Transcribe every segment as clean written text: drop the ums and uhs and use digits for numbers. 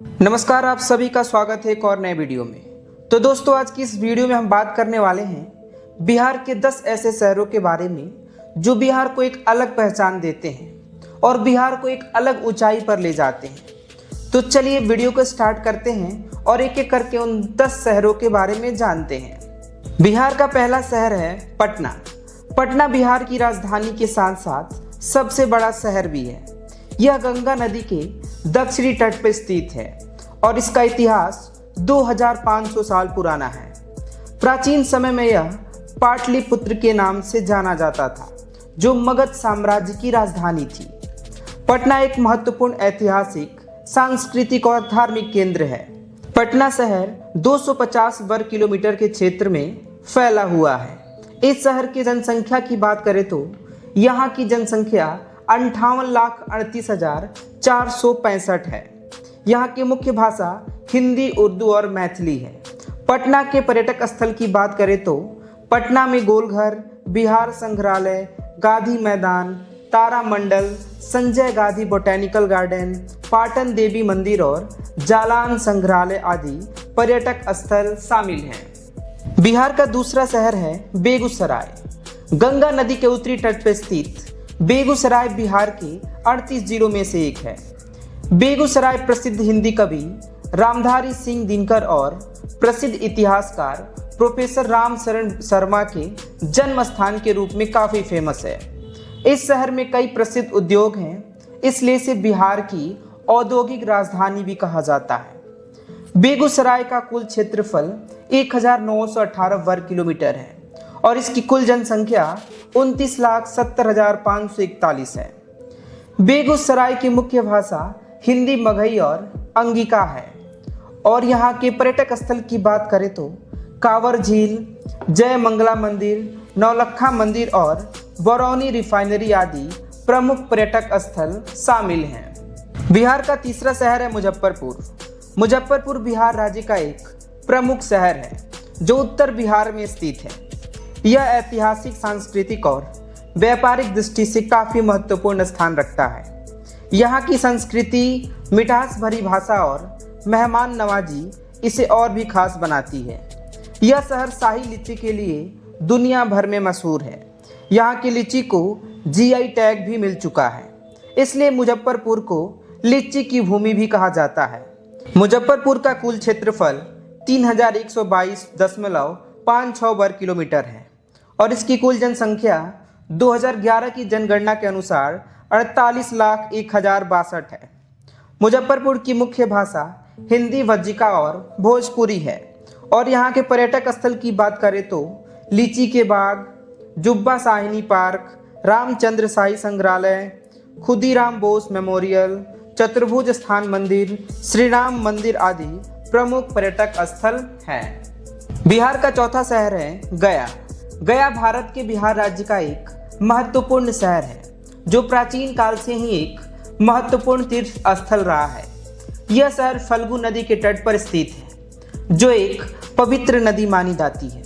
नमस्कार, आप सभी का स्वागत है एक और नए वीडियो में। तो दोस्तों, आज की इस वीडियो में हम बात करने वाले हैं बिहार के 10 ऐसे शहरों के बारे में जो बिहार को एक अलग पहचान देते हैं और बिहार को एक अलग ऊंचाई पर ले जाते हैं। तो चलिए वीडियो को स्टार्ट करते हैं और एक एक करके उन 10 शहरों के बारे में जानते हैं। बिहार का पहला शहर है पटना। पटना बिहार की राजधानी के साथ साथ सबसे बड़ा शहर भी है। यह गंगा नदी के दक्षिणी तट पर स्थित है और इसका इतिहास 2500 साल पुराना है। प्राचीन समय में यह पाटलिपुत्र के नाम से जाना जाता था, जो मगध साम्राज्य की राजधानी थी। पटना एक महत्वपूर्ण ऐतिहासिक, सांस्कृतिक और धार्मिक केंद्र है। पटना शहर 250 वर्ग किलोमीटर के क्षेत्र में फैला हुआ है। इस शहर की जनसंख्या की बात करें तो यहाँ की जनसंख्या 58,38,465 है। यहाँ की मुख्य भाषा हिंदी, उर्दू और मैथिली है। पटना के पर्यटक स्थल की बात करें तो पटना में गोलघर, बिहार संग्रहालय, गांधी मैदान, तारामंडल, संजय गांधी बॉटेनिकल गार्डन, पाटन देवी मंदिर और जालान संग्रहालय आदि पर्यटक स्थल शामिल हैं। बिहार का दूसरा शहर है बेगूसराय। गंगा नदी के उत्तरी तट पर स्थित बेगूसराय बिहार के 38 जिलों में से एक है। बेगूसराय प्रसिद्ध हिंदी कवि रामधारी सिंह दिनकर और प्रसिद्ध इतिहासकार प्रोफेसर रामशरण शर्मा के जन्म स्थान के रूप में काफ़ी फेमस है। इस शहर में कई प्रसिद्ध उद्योग हैं, इसलिए इसे बिहार की औद्योगिक राजधानी भी कहा जाता है। बेगूसराय का कुल क्षेत्रफल 1918 वर्ग किलोमीटर है और इसकी कुल जनसंख्या 29,70,541 है। बेगूसराय की मुख्य भाषा हिंदी, मगही और अंगिका है और यहाँ के पर्यटक स्थल की बात करें तो कांवर झील, जय मंगला मंदिर, नौलखा मंदिर और बरौनी रिफाइनरी आदि प्रमुख पर्यटक स्थल शामिल हैं। बिहार का तीसरा शहर है मुजफ्फरपुर। मुजफ्फरपुर बिहार राज्य का एक प्रमुख शहर है जो उत्तर बिहार में स्थित है। यह ऐतिहासिक, सांस्कृतिक और व्यापारिक दृष्टि से काफ़ी महत्वपूर्ण स्थान रखता है। यहाँ की संस्कृति, मिठास भरी भाषा और मेहमान नवाजी इसे और भी खास बनाती है। यह शहर शाही लीची के लिए दुनिया भर में मशहूर है। यहाँ की लीची को जीआई टैग भी मिल चुका है, इसलिए मुजफ्फरपुर को लीची की भूमि भी कहा जाता है। मुजफ्फरपुर का कुल क्षेत्रफल 3122.56 वर्ग किलोमीटर है और इसकी कुल जनसंख्या 2011 की जनगणना के अनुसार 48,01,062 है। मुजफ्फरपुर की मुख्य भाषा हिंदी, वज्जिका और भोजपुरी है और यहाँ के पर्यटक स्थल की बात करें तो लीची के बाग, जुब्बा शाहिनी पार्क, रामचंद्र शाही संग्रहालय, खुदीराम बोस मेमोरियल, चतुर्भुज स्थान मंदिर, श्री राम मंदिर आदि प्रमुख पर्यटक स्थल हैं। बिहार का चौथा शहर है गया। गया भारत के बिहार राज्य का एक महत्वपूर्ण शहर है जो प्राचीन काल से ही एक महत्वपूर्ण तीर्थ स्थल रहा है। यह शहर फल्गु नदी के तट पर स्थित है, जो एक पवित्र नदी मानी जाती है।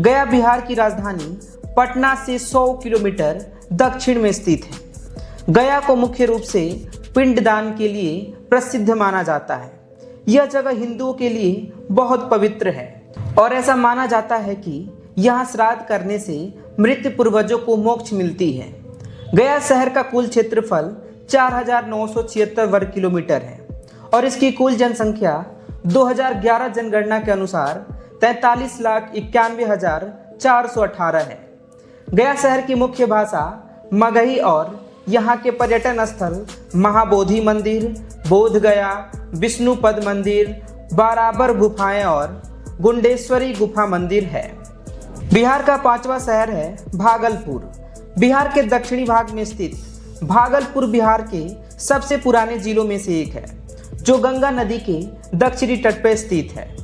गया बिहार की राजधानी पटना से 100 किलोमीटर दक्षिण में स्थित है। गया को मुख्य रूप से पिंडदान के लिए प्रसिद्ध माना जाता है। यह जगह हिंदुओं के लिए बहुत पवित्र है और ऐसा माना जाता है कि यहाँ श्राद्ध करने से मृत पूर्वजों को मोक्ष मिलती है। गया शहर का कुल क्षेत्रफल 4,976 वर्ग किलोमीटर है और इसकी कुल जनसंख्या 2011 जनगणना के अनुसार 43,91,418 है। गया शहर की मुख्य भाषा मगही और यहाँ के पर्यटन स्थल महाबोधि मंदिर, बोध गया, विष्णुपद मंदिर, बाराबर गुफाएं और गुंडेश्वरी गुफा मंदिर है। बिहार का पांचवा शहर है भागलपुर। बिहार के दक्षिणी भाग में स्थित भागलपुर बिहार के सबसे पुराने जिलों में से एक है, जो गंगा नदी के दक्षिणी तट पर स्थित है।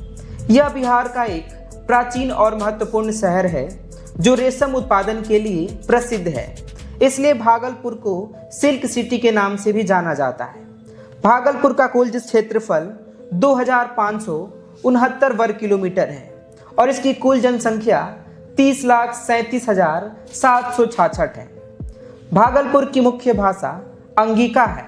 यह बिहार का एक प्राचीन और महत्वपूर्ण शहर है जो रेशम उत्पादन के लिए प्रसिद्ध है, इसलिए भागलपुर को सिल्क सिटी के नाम से भी जाना जाता है। भागलपुर का कुल क्षेत्रफल 2,569 वर्ग किलोमीटर है और इसकी कुल जनसंख्या 30,37,766 है। भागलपुर की मुख्य भाषा अंगिका है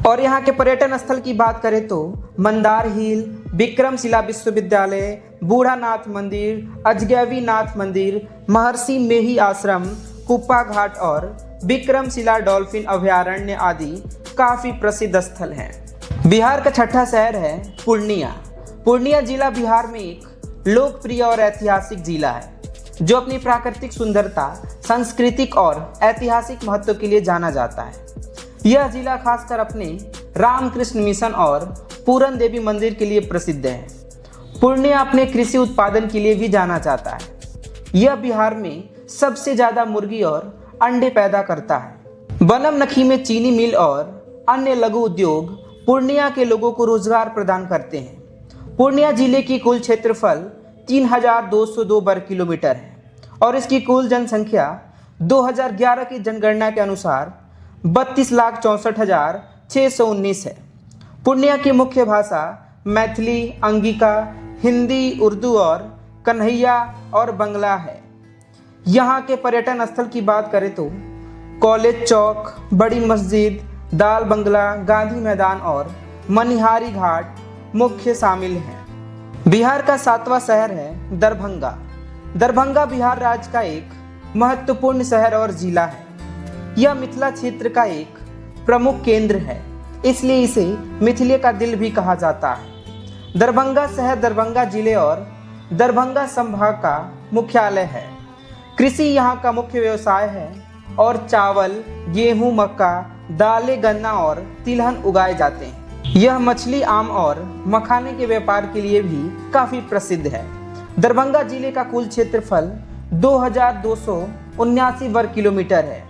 और यहाँ के पर्यटन स्थल की बात करें तो मंदार हिल, विक्रमशिला विश्वविद्यालय, बूढ़ानाथ मंदिर, अजगैवी नाथ मंदिर, महर्षि मेही आश्रम, कुप्पा घाट और विक्रमशिला डॉल्फिन अभयारण्य आदि काफ़ी प्रसिद्ध स्थल हैं। बिहार का छठा शहर है पूर्णिया। पूर्णिया जिला बिहार में एक लोकप्रिय और ऐतिहासिक जिला है जो अपनी प्राकृतिक सुंदरता, सांस्कृतिक और ऐतिहासिक महत्व के लिए जाना जाता है। यह जिला खासकर अपने रामकृष्ण मिशन और पूरन देवी मंदिर के लिए प्रसिद्ध है। पूर्णिया अपने कृषि उत्पादन के लिए भी जाना जाता है। यह बिहार में सबसे ज़्यादा मुर्गी और अंडे पैदा करता है। बनम नखी में चीनी मिल और अन्य लघु उद्योग पूर्णिया के लोगों को रोजगार प्रदान करते हैं। पूर्णिया जिले की कुल क्षेत्रफल 3202 वर्ग किलोमीटर है और इसकी कुल जनसंख्या 2011 की जनगणना के अनुसार 32,64,619 है। पूर्णिया की मुख्य भाषा मैथिली, अंगिका, हिंदी, उर्दू और कन्हैया और बंगला है। यहाँ के पर्यटन स्थल की बात करें तो कॉलेज चौक, बड़ी मस्जिद, दाल बंगला, गांधी मैदान और मनिहारी घाट मुख्य शामिल हैं। बिहार का 7वां शहर है दरभंगा। दरभंगा बिहार राज्य का एक महत्वपूर्ण शहर और जिला है। यह मिथिला क्षेत्र का एक प्रमुख केंद्र है, इसलिए इसे मिथिले का दिल भी कहा जाता है। दरभंगा शहर दरभंगा जिले और दरभंगा संभाग का मुख्यालय है। कृषि यहाँ का मुख्य व्यवसाय है और चावल, गेहूं, मक्का, दालें, गन्ना और तिलहन उगाए जाते हैं। यह मछली, आम और मखाने के व्यापार के लिए भी काफ़ी प्रसिद्ध है। दरभंगा जिले का कुल क्षेत्रफल 2279 वर्ग किलोमीटर है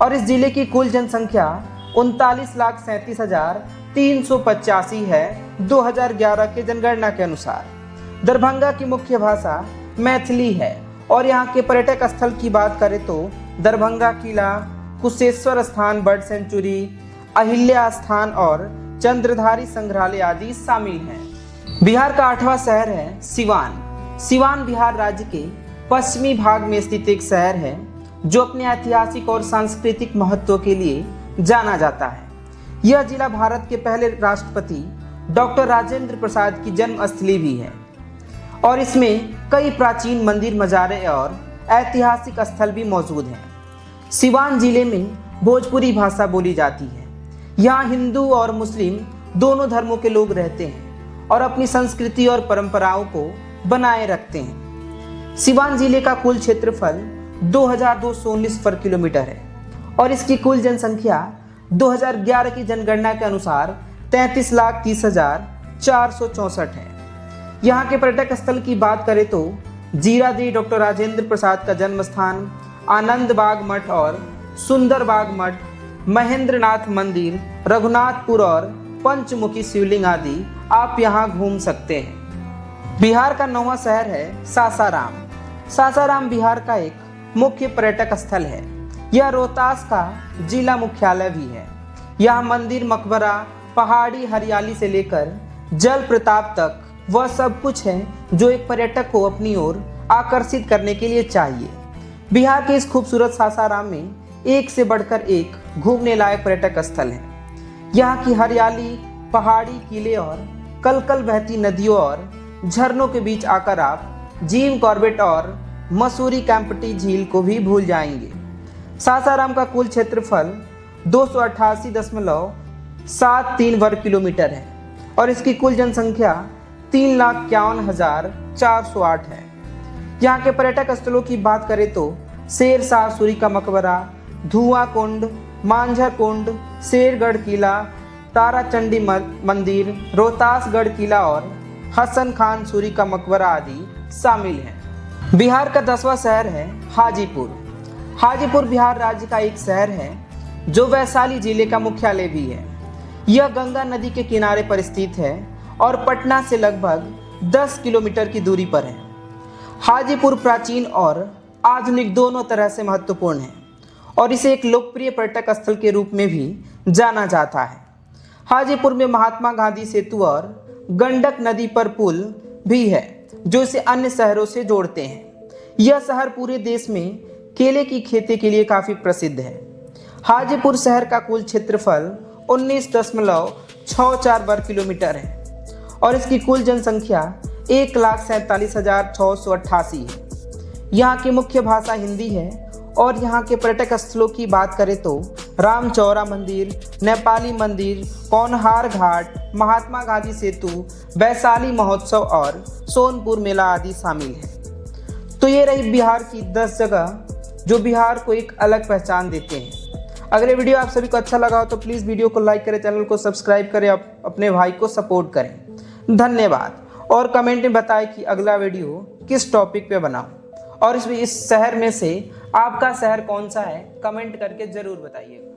और इस जिले की कुल जनसंख्या 39,37,385 है 2011 के जनगणना के अनुसार। दरभंगा की मुख्य भाषा मैथिली है और यहाँ के पर्यटक स्थल की बात करें तो दरभंगा किला, कुशेश्वर स्थान बर्ड सेंचुरी, अहिल्या स्थान और चंद्रधारी संग्रहालय आदि शामिल हैं। बिहार का 8वां शहर है सिवान। सिवान बिहार राज्य के पश्चिमी भाग में स्थित एक शहर है जो अपने ऐतिहासिक और सांस्कृतिक महत्व के लिए जाना जाता है। यह जिला भारत के पहले राष्ट्रपति डॉक्टर राजेंद्र प्रसाद की जन्मस्थली भी है और इसमें कई प्राचीन मंदिर, मजारे और ऐतिहासिक स्थल भी मौजूद हैं। सिवान जिले में भोजपुरी भाषा बोली जाती है। यहाँ हिंदू और मुस्लिम दोनों धर्मों के लोग रहते हैं और अपनी संस्कृति और परंपराओं को बनाए रखते हैं। सिवान जिले का कुल क्षेत्रफल 2219 वर्ग किलोमीटर है और इसकी कुल जनसंख्या 2011 की जनगणना के अनुसार 33,30,464 है। यहाँ के पर्यटक स्थल की बात करें तो जीरादेई डॉक्टर राजेंद्र प्रसाद का जन्म स्थान, आनंद बाग मठ और सुंदर बाग मठ, महेंद्रनाथ मंदिर, रघुनाथपुर और पंचमुखी शिवलिंग आदि आप यहाँ घूम सकते हैं। बिहार का 9वां शहर है सासाराम। सासाराम बिहार का एक मुख्य पर्यटक स्थल है। यह रोहतास का जिला मुख्यालय भी है। यहाँ मंदिर, मकबरा, पहाड़ी हरियाली से लेकर जल प्रताप तक वह सब कुछ है जो एक पर्यटक को अपनी ओर आकर्षित करने के लिए चाहिए। बिहार के इस खूबसूरत सासाराम में एक से बढ़कर एक घूमने लायक पर्यटक स्थल है। यहाँ की हरियाली, पहाड़ी, किले और कलकल बहती नदियों और झरनों के बीच आकर आप जिम कॉर्बेट और मसूरी कैंपटी झील को भी भूल जाएंगे। सासाराम का कुल क्षेत्रफल 288.73 वर्ग किलोमीटर है और इसकी कुल जनसंख्या 3,51,408 है। यहाँ के पर्यटक स्थलों की बात करें तो शेरशाह सूरी का मकबरा, धुआं कुंड, मांझर कुंड, शेरगढ़ किला, ताराचंडी मंदिर, रोहतासगढ़ किला और हसन खान सूरी का मकबरा आदि शामिल हैं। बिहार का 10वां शहर है हाजीपुर। हाजीपुर बिहार राज्य का एक शहर है जो वैशाली जिले का मुख्यालय भी है। यह गंगा नदी के किनारे पर स्थित है और पटना से लगभग 10 किलोमीटर की दूरी पर है। हाजीपुर प्राचीन और आधुनिक दोनों तरह से महत्वपूर्ण है और इसे एक लोकप्रिय पर्यटक स्थल के रूप में भी जाना जाता है। हाजीपुर में महात्मा गांधी सेतु और गंडक नदी पर पुल भी है जो इसे अन्य शहरों से जोड़ते हैं। यह शहर पूरे देश में केले की खेती के लिए काफ़ी प्रसिद्ध है। हाजीपुर शहर का कुल क्षेत्रफल 19.64 वर्ग किलोमीटर है और इसकी कुल जनसंख्या 1,47,688 है। यहाँ की मुख्य भाषा हिंदी है और यहाँ के पर्यटक स्थलों की बात करें तो रामचौरा मंदिर, नेपाली मंदिर, कौनहार घाट, महात्मा गांधी सेतु, वैशाली महोत्सव और सोनपुर मेला आदि शामिल है। तो ये रही बिहार की 10 जगह जो बिहार को एक अलग पहचान देते हैं। अगर ये वीडियो आप सभी को अच्छा लगा हो तो प्लीज़ वीडियो को लाइक करें, चैनल को सब्सक्राइब करें, अपने भाई को सपोर्ट करें। धन्यवाद। और कमेंट में बताएं कि अगला वीडियो किस टॉपिक पे बनाऊं और इस शहर में से आपका शहर कौन सा है, कमेंट करके ज़रूर बताइएगा।